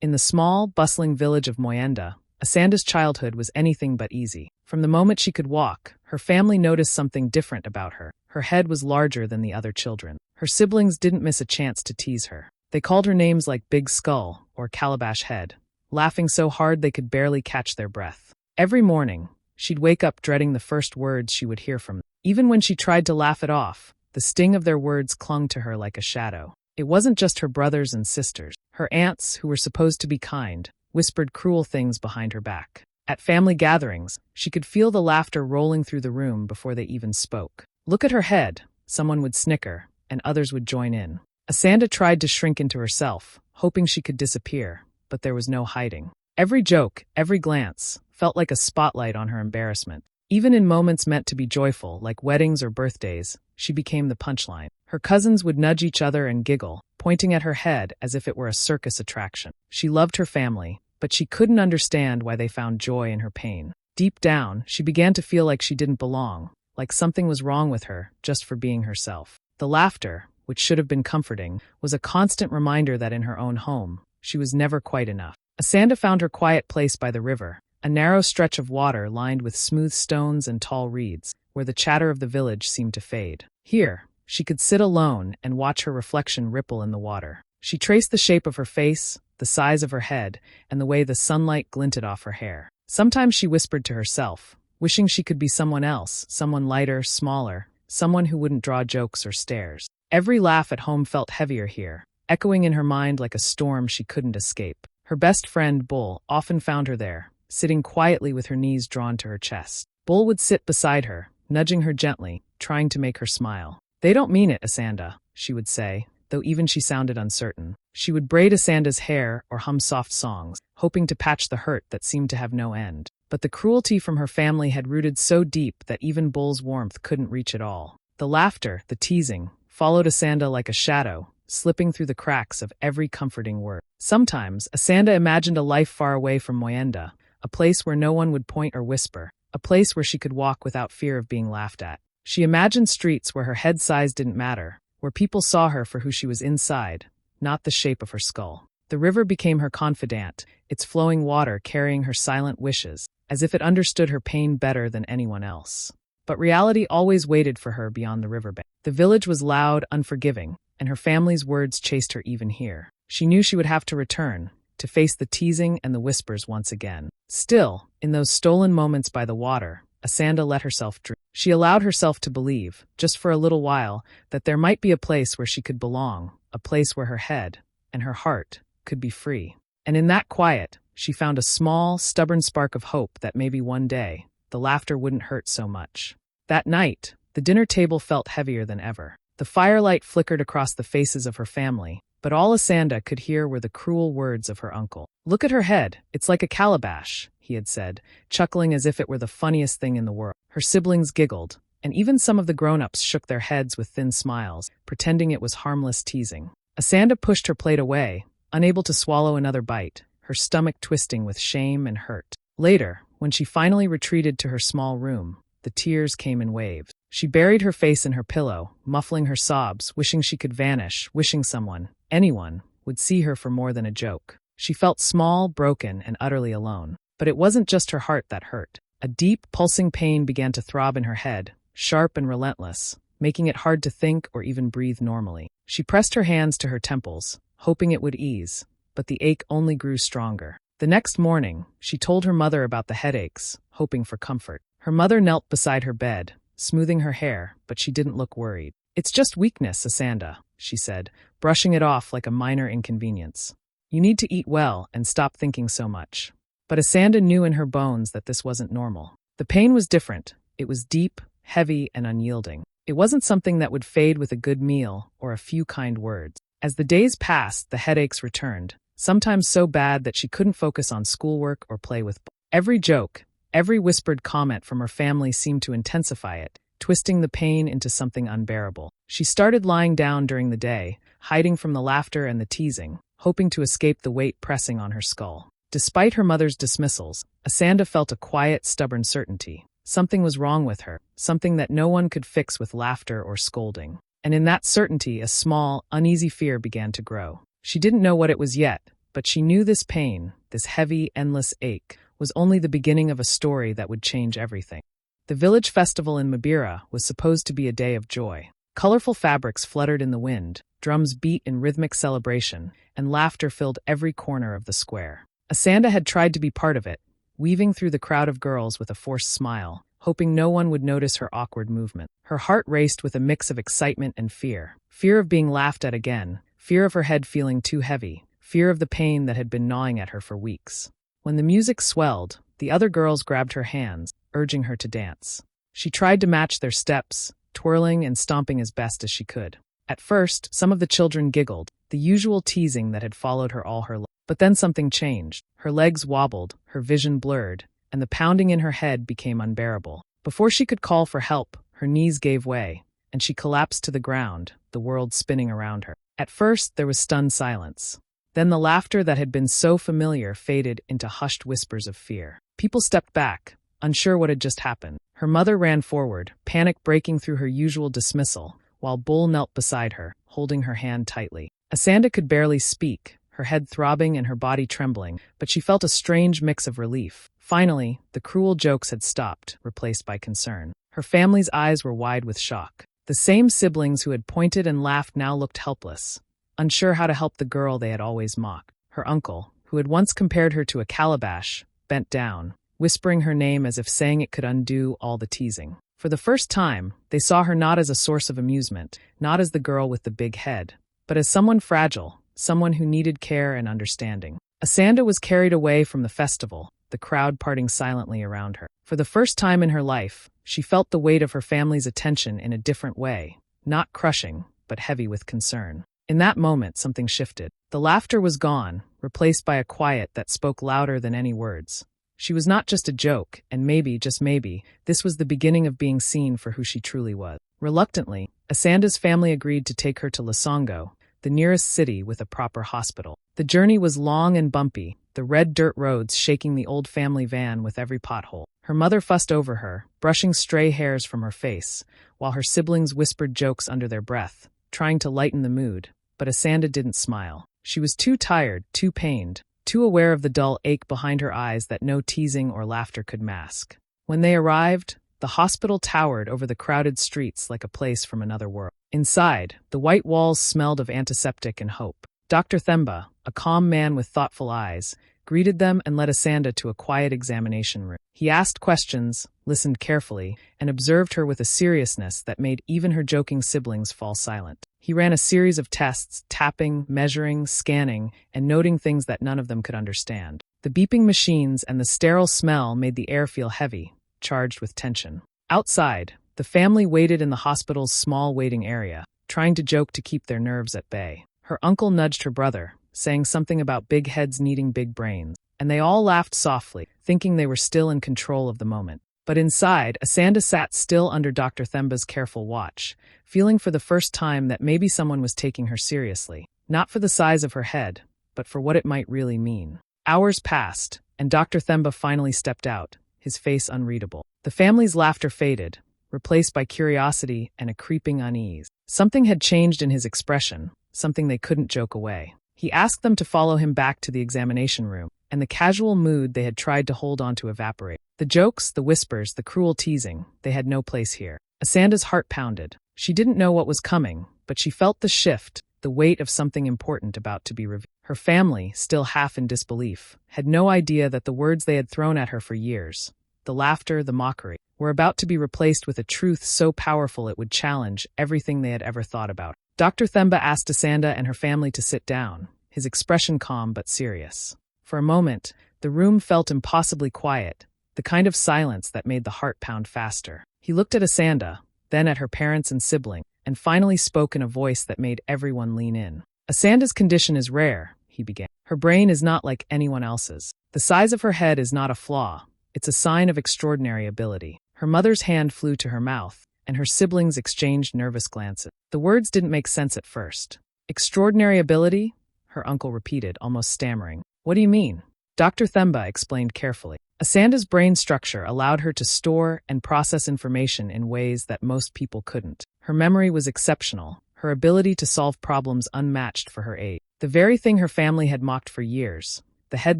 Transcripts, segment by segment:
In the small, bustling village of Moyenda, Asanda's childhood was anything but easy. From the moment she could walk, her family noticed something different about her. Her head was larger than the other children. Her siblings didn't miss a chance to tease her. They called her names like Big Skull or Calabash Head, laughing so hard they could barely catch their breath. Every morning, she'd wake up dreading the first words she would hear from them. Even when she tried to laugh it off, the sting of their words clung to her like a shadow. It wasn't just her brothers and sisters. Her aunts, who were supposed to be kind, whispered cruel things behind her back. At family gatherings, she could feel the laughter rolling through the room before they even spoke. "Look at her head," someone would snicker, and others would join in. Asanda tried to shrink into herself, hoping she could disappear, but there was no hiding. Every joke, every glance, felt like a spotlight on her embarrassment. Even in moments meant to be joyful, like weddings or birthdays, she became the punchline. Her cousins would nudge each other and giggle, pointing at her head as if it were a circus attraction. She loved her family, but she couldn't understand why they found joy in her pain. Deep down, she began to feel like she didn't belong, like something was wrong with her just for being herself. The laughter, which should have been comforting, was a constant reminder that in her own home, she was never quite enough. Asanda found her quiet place by the river, a narrow stretch of water lined with smooth stones and tall reeds, where the chatter of the village seemed to fade. Here, she could sit alone and watch her reflection ripple in the water. She traced the shape of her face, the size of her head, and the way the sunlight glinted off her hair. Sometimes she whispered to herself, wishing she could be someone else, someone lighter, smaller, someone who wouldn't draw jokes or stares. Every laugh at home felt heavier here, echoing in her mind like a storm she couldn't escape. Her best friend, Bull, often found her there, sitting quietly with her knees drawn to her chest. Bull would sit beside her, nudging her gently, trying to make her smile. "They don't mean it, Asanda," she would say, though even she sounded uncertain. She would braid Asanda's hair or hum soft songs, hoping to patch the hurt that seemed to have no end. But the cruelty from her family had rooted so deep that even Bull's warmth couldn't reach it all. The laughter, the teasing, followed Asanda like a shadow, slipping through the cracks of every comforting word. Sometimes, Asanda imagined a life far away from Moyenda, a place where no one would point or whisper, a place where she could walk without fear of being laughed at. She imagined streets where her head size didn't matter, where people saw her for who she was inside, not the shape of her skull. The river became her confidant, its flowing water carrying her silent wishes, as if it understood her pain better than anyone else. But reality always waited for her beyond the riverbank. The village was loud, unforgiving, and her family's words chased her even here. She knew she would have to return, to face the teasing and the whispers once again. Still, in those stolen moments by the water, Asanda let herself dream. She allowed herself to believe, just for a little while, that there might be a place where she could belong, a place where her head and her heart could be free. And in that quiet, she found a small, stubborn spark of hope that maybe one day, the laughter wouldn't hurt so much. That night, the dinner table felt heavier than ever. The firelight flickered across the faces of her family, but all Asanda could hear were the cruel words of her uncle. "Look at her head, it's like a calabash," he had said, chuckling as if it were the funniest thing in the world. Her siblings giggled, and even some of the grown-ups shook their heads with thin smiles, pretending it was harmless teasing. Asanda pushed her plate away, unable to swallow another bite, her stomach twisting with shame and hurt. Later, when she finally retreated to her small room, the tears came in waves. She buried her face in her pillow, muffling her sobs, wishing she could vanish, wishing someone, anyone, would see her for more than a joke. She felt small, broken, and utterly alone. But it wasn't just her heart that hurt. A deep, pulsing pain began to throb in her head, sharp and relentless, making it hard to think or even breathe normally. She pressed her hands to her temples, hoping it would ease, but the ache only grew stronger. The next morning, she told her mother about the headaches, hoping for comfort. Her mother knelt beside her bed, smoothing her hair, but she didn't look worried. "It's just weakness, Asanda," she said, brushing it off like a minor inconvenience. "You need to eat well and stop thinking so much." But Asanda knew in her bones that this wasn't normal. The pain was different. It was deep, heavy, and unyielding. It wasn't something that would fade with a good meal or a few kind words. As the days passed, the headaches returned, sometimes so bad that she couldn't focus on schoolwork or play with books. Every joke, every whispered comment from her family seemed to intensify it, twisting the pain into something unbearable. She started lying down during the day, hiding from the laughter and the teasing, hoping to escape the weight pressing on her skull. Despite her mother's dismissals, Asanda felt a quiet, stubborn certainty. Something was wrong with her, something that no one could fix with laughter or scolding. And in that certainty, a small, uneasy fear began to grow. She didn't know what it was yet, But she knew this pain, this heavy, endless ache, was only the beginning of a story that would change everything. The village festival in Mabira was supposed to be a day of joy. Colorful fabrics fluttered in the wind, drums beat in rhythmic celebration, and laughter filled every corner of the square. Asanda had tried to be part of it, weaving through the crowd of girls with a forced smile, hoping no one would notice her awkward movement. Her heart raced with a mix of excitement and fear. Fear of being laughed at again, fear of her head feeling too heavy, fear of the pain that had been gnawing at her for weeks. When the music swelled, the other girls grabbed her hands, urging her to dance. She tried to match their steps, twirling and stomping as best as she could. At first, some of the children giggled, the usual teasing that had followed her all her life. But then something changed. Her legs wobbled, her vision blurred, and the pounding in her head became unbearable. Before she could call for help, her knees gave way, and she collapsed to the ground, the world spinning around her. At first, there was stunned silence. Then the laughter that had been so familiar faded into hushed whispers of fear. People stepped back, unsure what had just happened. Her mother ran forward, panic breaking through her usual dismissal, while Bull knelt beside her, holding her hand tightly. Asanda could barely speak, her head throbbing and her body trembling, but she felt a strange mix of relief. Finally, the cruel jokes had stopped, replaced by concern. Her family's eyes were wide with shock. The same siblings who had pointed and laughed now looked helpless, unsure how to help the girl they had always mocked. Her uncle, who had once compared her to a calabash, bent down, whispering her name as if saying it could undo all the teasing. For the first time, they saw her not as a source of amusement, not as the girl with the big head, but as someone fragile, someone who needed care and understanding. Asanda was carried away from the festival, the crowd parting silently around her. For the first time in her life, she felt the weight of her family's attention in a different way, not crushing, but heavy with concern. In that moment, something shifted. The laughter was gone, replaced by a quiet that spoke louder than any words. She was not just a joke, and maybe, just maybe, this was the beginning of being seen for who she truly was. Reluctantly, Asanda's family agreed to take her to Lasongo, the nearest city with a proper hospital. The journey was long and bumpy, the red dirt roads shaking the old family van with every pothole. Her mother fussed over her, brushing stray hairs from her face, while her siblings whispered jokes under their breath, trying to lighten the mood. But Asanda didn't smile. She was too tired, too pained, too aware of the dull ache behind her eyes that no teasing or laughter could mask. When they arrived, the hospital towered over the crowded streets like a place from another world. Inside, the white walls smelled of antiseptic and hope. Dr. Themba, a calm man with thoughtful eyes, greeted them and led Asanda to a quiet examination room. He asked questions, listened carefully, and observed her with a seriousness that made even her joking siblings fall silent. He ran a series of tests, tapping, measuring, scanning, and noting things that none of them could understand. The beeping machines and the sterile smell made the air feel heavy, charged with tension. Outside, the family waited in the hospital's small waiting area, trying to joke to keep their nerves at bay. Her uncle nudged her brother, saying something about big heads needing big brains, and they all laughed softly, thinking they were still in control of the moment. But inside, Asanda sat still under Dr. Themba's careful watch, feeling for the first time that maybe someone was taking her seriously, not for the size of her head, but for what it might really mean. Hours passed, and Dr. Themba finally stepped out, his face unreadable. The family's laughter faded, replaced by curiosity and a creeping unease. Something had changed in his expression, something they couldn't joke away. He asked them to follow him back to the examination room, and the casual mood they had tried to hold on to evaporate. The jokes, the whispers, the cruel teasing, they had no place here. Asanda's heart pounded. She didn't know what was coming, but she felt the shift, the weight of something important about to be revealed. Her family, still half in disbelief, had no idea that the words they had thrown at her for years, the laughter, the mockery, were about to be replaced with a truth so powerful it would challenge everything they had ever thought about. Dr. Themba asked Asanda and her family to sit down, his expression calm but serious. For a moment, the room felt impossibly quiet, the kind of silence that made the heart pound faster. He looked at Asanda, then at her parents and sibling, and finally spoke in a voice that made everyone lean in. Asanda's condition is rare, he began. Her brain is not like anyone else's. The size of her head is not a flaw. It's a sign of extraordinary ability. Her mother's hand flew to her mouth, and her siblings exchanged nervous glances. The words didn't make sense at first. Extraordinary ability? Her uncle repeated, almost stammering. What do you mean? Dr. Themba explained carefully. Asanda's brain structure allowed her to store and process information in ways that most people couldn't. Her memory was exceptional, her ability to solve problems unmatched for her age. The very thing her family had mocked for years, the head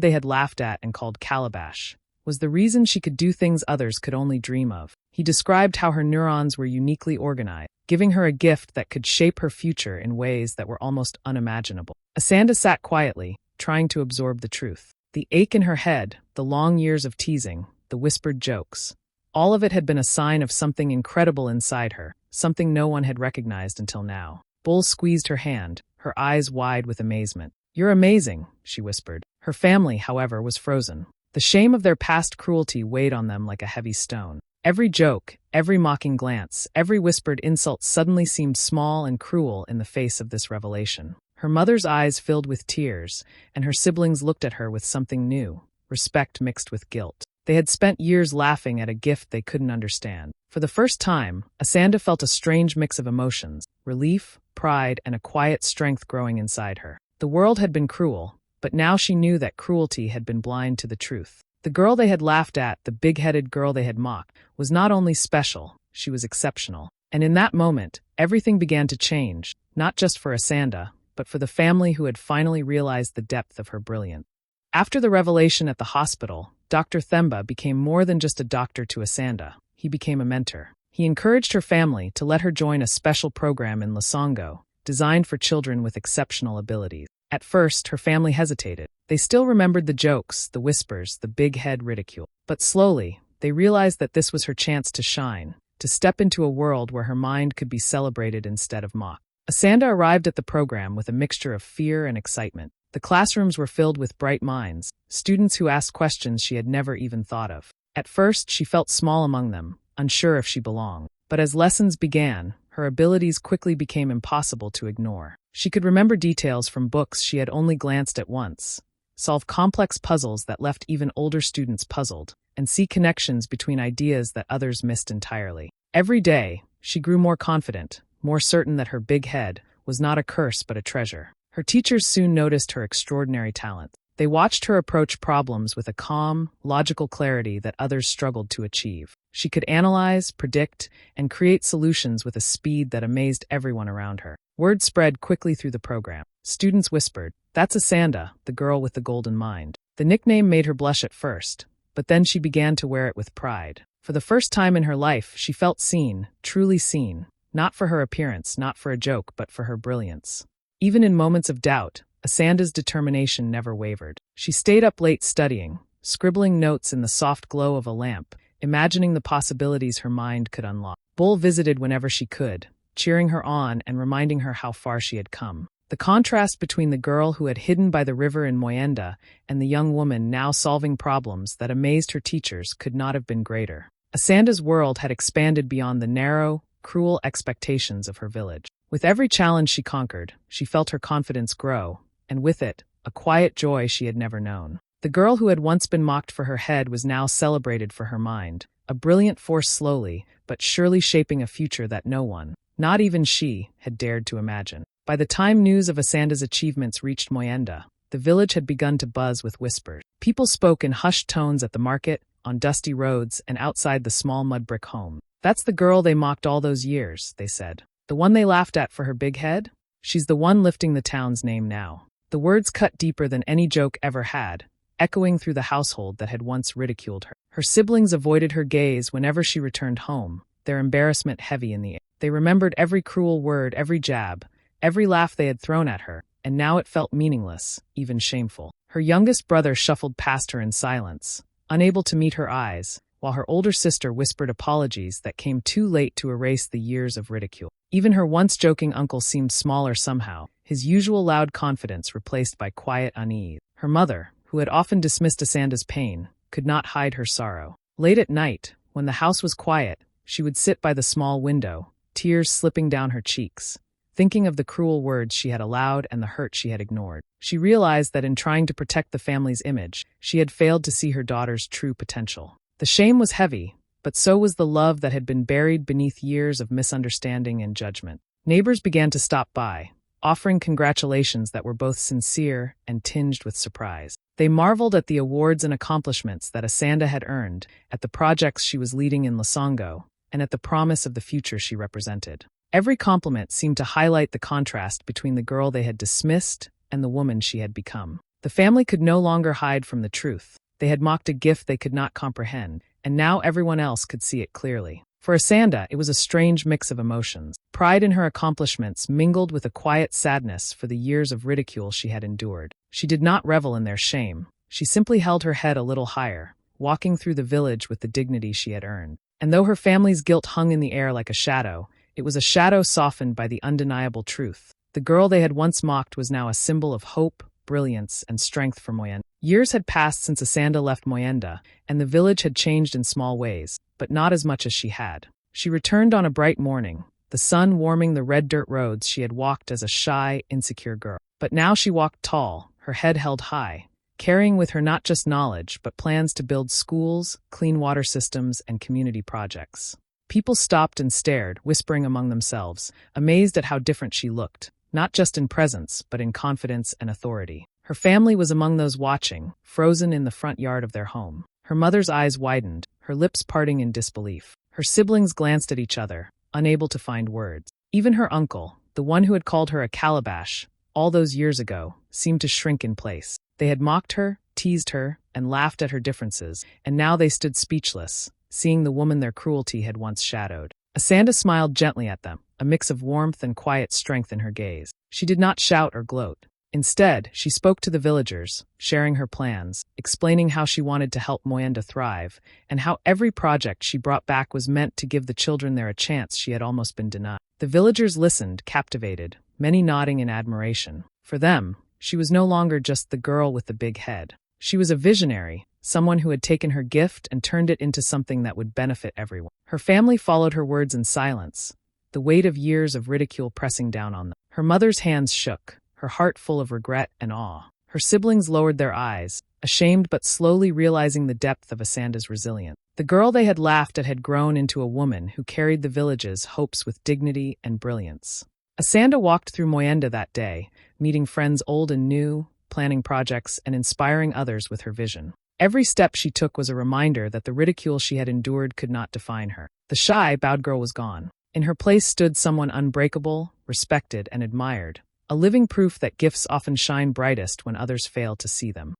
they had laughed at and called calabash, was the reason she could do things others could only dream of. He described how her neurons were uniquely organized, giving her a gift that could shape her future in ways that were almost unimaginable. Asanda sat quietly, trying to absorb the truth. The ache in her head, the long years of teasing, the whispered jokes, all of it had been a sign of something incredible inside her, something no one had recognized until now. Bull squeezed her hand, her eyes wide with amazement. "You're amazing," she whispered. Her family, however, was frozen. The shame of their past cruelty weighed on them like a heavy stone. Every joke, every mocking glance, every whispered insult suddenly seemed small and cruel in the face of this revelation. Her mother's eyes filled with tears, and her siblings looked at her with something new, respect mixed with guilt. They had spent years laughing at a gift they couldn't understand. For the first time, Asanda felt a strange mix of emotions, relief, pride, and a quiet strength growing inside her. The world had been cruel, but now she knew that cruelty had been blind to the truth. The girl they had laughed at, the big-headed girl they had mocked, was not only special, she was exceptional. And in that moment, everything began to change, not just for Asanda, but for the family who had finally realized the depth of her brilliance. After the revelation at the hospital, Dr. Themba became more than just a doctor to Asanda. He became a mentor. He encouraged her family to let her join a special program in Lasongo, designed for children with exceptional abilities. At first, her family hesitated. They still remembered the jokes, the whispers, the big head ridicule. But slowly, they realized that this was her chance to shine, to step into a world where her mind could be celebrated instead of mocked. Asanda arrived at the program with a mixture of fear and excitement. The classrooms were filled with bright minds, students who asked questions she had never even thought of. At first, she felt small among them, unsure if she belonged. But as lessons began, her abilities quickly became impossible to ignore. She could remember details from books she had only glanced at once, solve complex puzzles that left even older students puzzled, and see connections between ideas that others missed entirely. Every day, she grew more confident, more certain that her big head was not a curse but a treasure. Her teachers soon noticed her extraordinary talent. They watched her approach problems with a calm, logical clarity that others struggled to achieve. She could analyze, predict, and create solutions with a speed that amazed everyone around her. Word spread quickly through the program. Students whispered, "That's Asanda, the girl with the golden mind." The nickname made her blush at first, but then she began to wear it with pride. For the first time in her life, she felt seen, truly seen, not for her appearance, not for a joke, but for her brilliance. Even in moments of doubt, Asanda's determination never wavered. She stayed up late studying, scribbling notes in the soft glow of a lamp, imagining the possibilities her mind could unlock. Bull visited whenever she could, cheering her on and reminding her how far she had come. The contrast between the girl who had hidden by the river in Moyenda and the young woman now solving problems that amazed her teachers could not have been greater. Asanda's world had expanded beyond the narrow, cruel expectations of her village. With every challenge she conquered, she felt her confidence grow, and with it, a quiet joy she had never known. The girl who had once been mocked for her head was now celebrated for her mind, a brilliant force slowly, but surely shaping a future that no one, not even she, had dared to imagine. By the time news of Asanda's achievements reached Moyenda, the village had begun to buzz with whispers. People spoke in hushed tones at the market, on dusty roads, and outside the small mud brick home. "That's the girl they mocked all those years," they said. "The one they laughed at for her big head? She's the one lifting the town's name now." The words cut deeper than any joke ever had, echoing through the household that had once ridiculed her. Her siblings avoided her gaze whenever she returned home, their embarrassment heavy in the air. They remembered every cruel word, every jab, every laugh they had thrown at her, and now it felt meaningless, even shameful. Her youngest brother shuffled past her in silence, unable to meet her eyes, while her older sister whispered apologies that came too late to erase the years of ridicule. Even her once joking uncle seemed smaller somehow, his usual loud confidence replaced by quiet unease. Her mother, who had often dismissed Asanda's pain, could not hide her sorrow. Late at night, when the house was quiet, she would sit by the small window, tears slipping down her cheeks, thinking of the cruel words she had allowed and the hurt she had ignored. She realized that in trying to protect the family's image, she had failed to see her daughter's true potential. The shame was heavy, but so was the love that had been buried beneath years of misunderstanding and judgment. Neighbors began to stop by, offering congratulations that were both sincere and tinged with surprise. They marveled at the awards and accomplishments that Asanda had earned, at the projects she was leading in Lasongo, and at the promise of the future she represented. Every compliment seemed to highlight the contrast between the girl they had dismissed and the woman she had become. The family could no longer hide from the truth. They had mocked a gift they could not comprehend, and now everyone else could see it clearly. For Asanda, it was a strange mix of emotions. Pride in her accomplishments mingled with a quiet sadness for the years of ridicule she had endured. She did not revel in their shame. She simply held her head a little higher, walking through the village with the dignity she had earned. And though her family's guilt hung in the air like a shadow, it was a shadow softened by the undeniable truth. The girl they had once mocked was now a symbol of hope, brilliance, and strength for Moyenda. Years had passed since Asanda left Moyenda, and the village had changed in small ways, but not as much as she had. She returned on a bright morning, the sun warming the red dirt roads she had walked as a shy, insecure girl. But now she walked tall, her head held high, carrying with her not just knowledge, but plans to build schools, clean water systems, and community projects. People stopped and stared, whispering among themselves, amazed at how different she looked, not just in presence, but in confidence and authority. Her family was among those watching, frozen in the front yard of their home. Her mother's eyes widened, her lips parting in disbelief. Her siblings glanced at each other, unable to find words. Even her uncle, the one who had called her a calabash, all those years ago, seemed to shrink in place. They had mocked her, teased her, and laughed at her differences, and now they stood speechless, seeing the woman their cruelty had once shadowed. Asanda smiled gently at them, a mix of warmth and quiet strength in her gaze. She did not shout or gloat. Instead, she spoke to the villagers, sharing her plans, explaining how she wanted to help Moyenda thrive, and how every project she brought back was meant to give the children there a chance she had almost been denied. The villagers listened, captivated, many nodding in admiration. For them, she was no longer just the girl with the big head. She was a visionary, someone who had taken her gift and turned it into something that would benefit everyone. Her family followed her words in silence, the weight of years of ridicule pressing down on them. Her mother's hands shook, her heart full of regret and awe. Her siblings lowered their eyes, ashamed but slowly realizing the depth of Asanda's resilience. The girl they had laughed at had grown into a woman who carried the village's hopes with dignity and brilliance. Asanda walked through Moyenda that day, meeting friends old and new, planning projects, and inspiring others with her vision. Every step she took was a reminder that the ridicule she had endured could not define her. The shy, bowed girl was gone. In her place stood someone unbreakable, respected, and admired, a living proof that gifts often shine brightest when others fail to see them.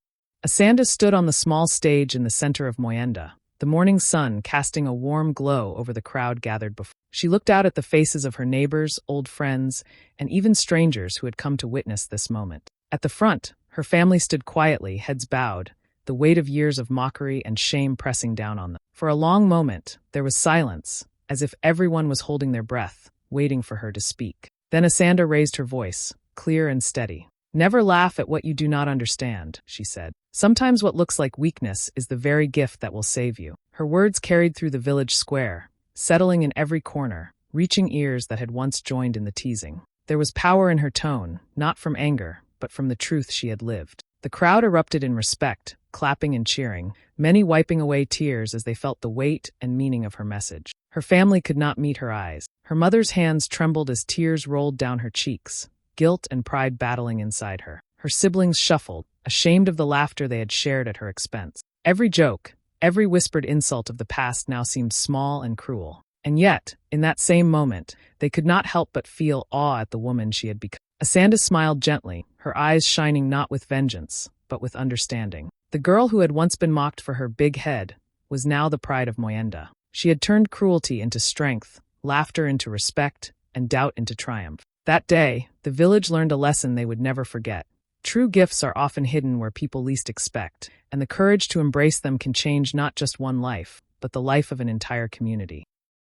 Asanda stood on the small stage in the center of Moyenda, the morning sun casting a warm glow over the crowd gathered before. She looked out at the faces of her neighbors, old friends, and even strangers who had come to witness this moment. At the front, her family stood quietly, heads bowed, the weight of years of mockery and shame pressing down on them. For a long moment, there was silence, as if everyone was holding their breath, waiting for her to speak. Then Asanda raised her voice, clear and steady. "Never laugh at what you do not understand," she said. "Sometimes what looks like weakness is the very gift that will save you." Her words carried through the village square, settling in every corner, reaching ears that had once joined in the teasing. There was power in her tone, not from anger, but from the truth she had lived. The crowd erupted in respect, clapping and cheering, many wiping away tears as they felt the weight and meaning of her message. Her family could not meet her eyes. Her mother's hands trembled as tears rolled down her cheeks, guilt and pride battling inside her. Her siblings shuffled, ashamed of the laughter they had shared at her expense. Every joke, every whispered insult of the past now seemed small and cruel. And yet, in that same moment, they could not help but feel awe at the woman she had become. Asanda smiled gently, her eyes shining not with vengeance, but with understanding. The girl who had once been mocked for her big head was now the pride of Moyenda. She had turned cruelty into strength, laughter into respect, and doubt into triumph. That day, the village learned a lesson they would never forget. True gifts are often hidden where people least expect, and the courage to embrace them can change not just one life, but the life of an entire community.